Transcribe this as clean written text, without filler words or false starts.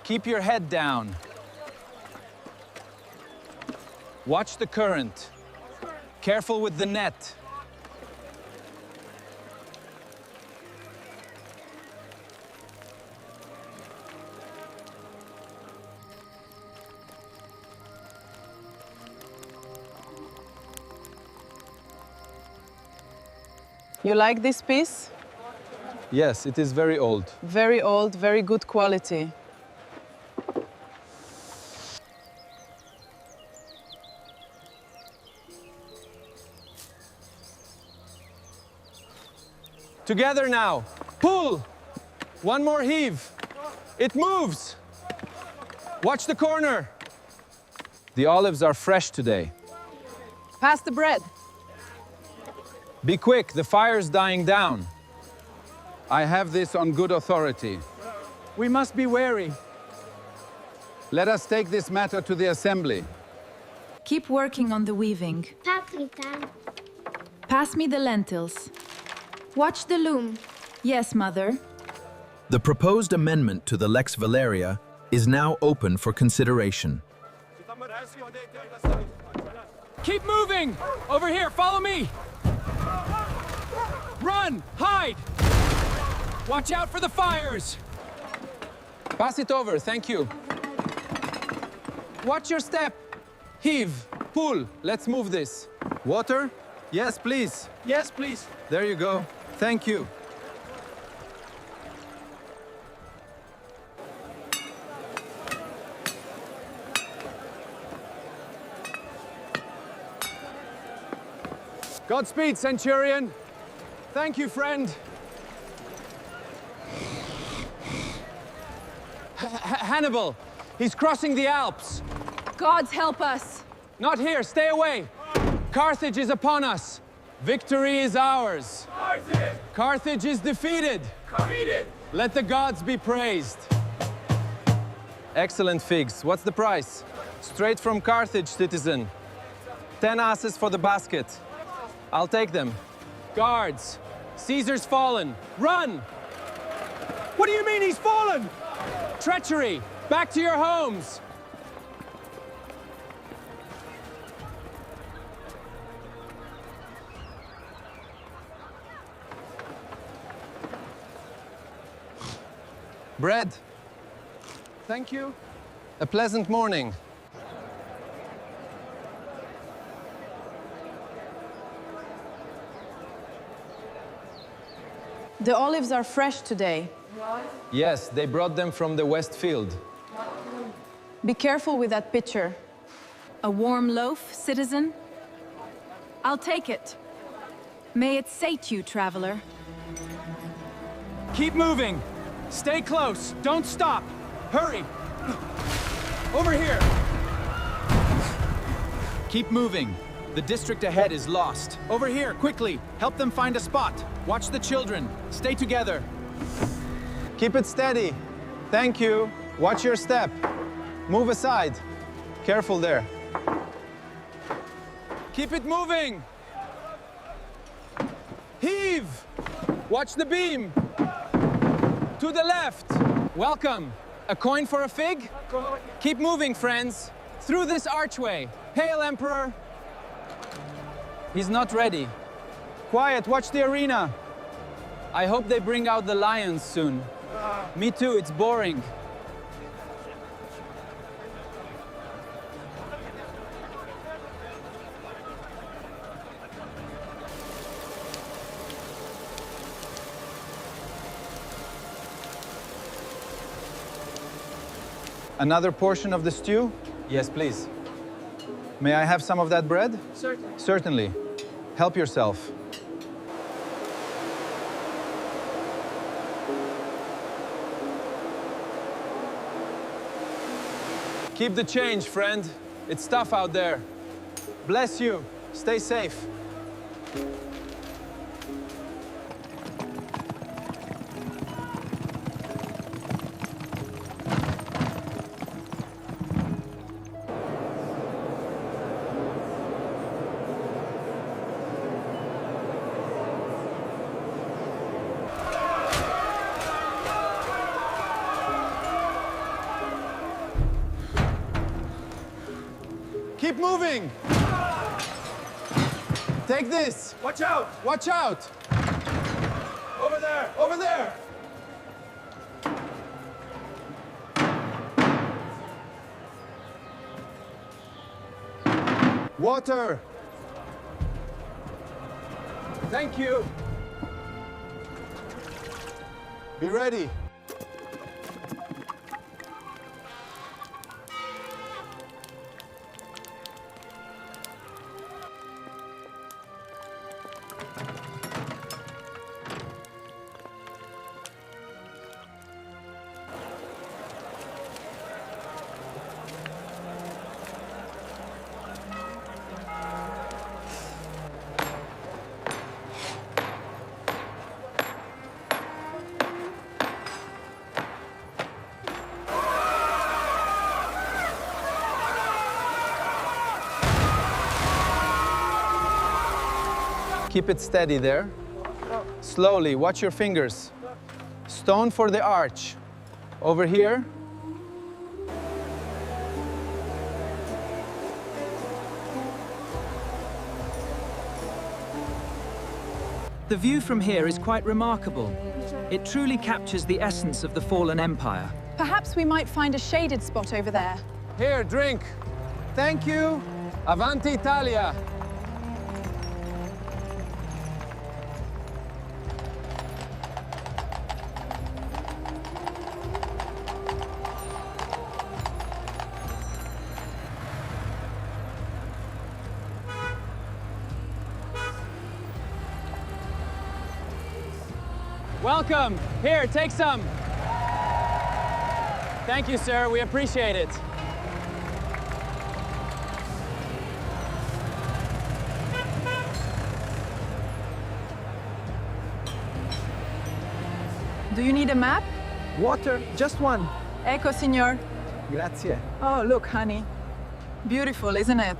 Keep your head down. Watch the current. Careful with the net. You like this piece? Yes, it is very old. Very old, very good quality. Together now. Pull. One more heave. It moves. Watch the corner. The olives are fresh today. Pass the bread. Be quick, the fire's dying down. I have this on good authority. We must be wary. Let us take this matter to the assembly. Keep working on the weaving. Paprika. Pass me the lentils. Watch the loom. Yes, Mother. The proposed amendment to the Lex Valeria is now open for consideration. Keep moving! Over here, follow me! Run! Hide! Watch out for the fires! Pass it over, thank you. Watch your step! Heave! Pull! Let's move this. Water? Yes, please. Yes, please. There you go. Thank you. Godspeed, Centurion. Thank you, friend. Hannibal, he's crossing the Alps. Gods help us! Not here, stay away. Carthage is upon us. Victory is ours. Carthage is defeated. Let the gods be praised. Excellent figs. What's the price? Straight from Carthage, citizen. 10 asses for the basket. I'll take them. Guards, Caesar's fallen. Run! What do you mean he's fallen? Treachery! Back to your homes! Bread. Thank you. A pleasant morning. The olives are fresh today. Yes, they brought them from the West Field. Be careful with that pitcher. A warm loaf, citizen? I'll take it. May it sate you, traveler. Keep moving. Stay close. Don't stop. Hurry. Over here. Keep moving. The district ahead is lost. Over here, quickly. Help them find a spot. Watch the children. Stay together. Keep it steady. Thank you. Watch your step. Move aside. Careful there. Keep it moving. Heave. Watch the beam. To the left. Welcome. A coin for a fig? Keep moving, friends. Through this archway. Hail, Emperor. He's not ready. Quiet, watch the arena. I hope they bring out the lions soon. Me too, it's boring. Another portion of the stew? Yes, please. May I have some of that bread? Certainly. Certainly. Help yourself. Keep the change, friend. It's tough out there. Bless you. Stay safe. Keep moving! Take this! Watch out! Watch out! Over there! Over there! Water! Thank you. Be ready. Keep it steady there. Slowly, watch your fingers. Stone for the arch. Over here. The view from here is quite remarkable. It truly captures the essence of the fallen empire. Perhaps we might find a shaded spot over there. Here, drink. Thank you. Avanti Italia. Welcome. Here, take some. Thank you, sir. We appreciate it. Do you need a map? Water, just one. Ecco, signor. Grazie. Oh, look, honey. Beautiful, isn't it?